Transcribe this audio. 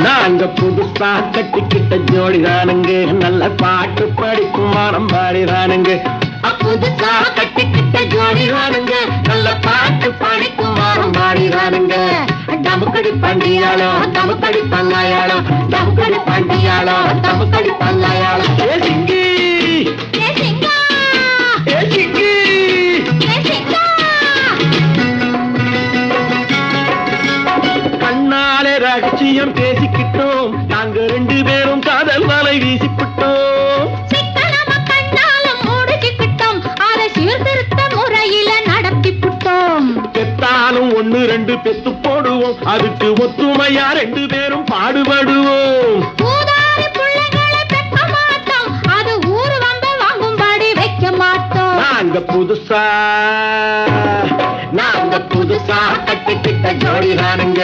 நாங்க புதுசா கட்டிக்கிட்ட ஜோடிதானுங்க, நல்ல பாட்டு படிக்கும் வானம் பாடிதானுங்க. புதுசா கட்டிக்கிட்ட ஜோடிதானுங்க, நல்ல பாட்டு படிக்கும் வானம் பாடிதானுங்க. டமுக்கடி பண்டியாளோ டமுக்கடி பங்காயாளோ, டமுக்கடி பண்டியாளோ டமுக்கடி பங்காயாளோ. ஏ சிங்கி ஏ சிங்கா ஏ சிங்கி ஏ சிங்கா கண்ணாலே ரகசியம் பேசிக்கிட்டோம், நாங்க ரெண்டு பேரும் காதல் வலை வீசிக்கிட்டோம். சிக்கனமா கண்ணாலும் மூடிக்கிட்டோம், அதை சீர்திருத்த முறையில நடத்திப்புட்டோம். பெத்தாலும் ஒண்ணு ரெண்டு பெத்து போடுவோம், அதுக்கு ஒத்துமையா ரெண்டு பேரும் பாடுபடுவோம். ஊதாரி பிள்ளைகளை பெக்க மாட்டோம், அது ஊர் வம்ப வாங்கும்படி வைக்க மாட்டோம். நாங்க புதுசா கட்டிக்கிட்ட ஜோடிதானுங்க,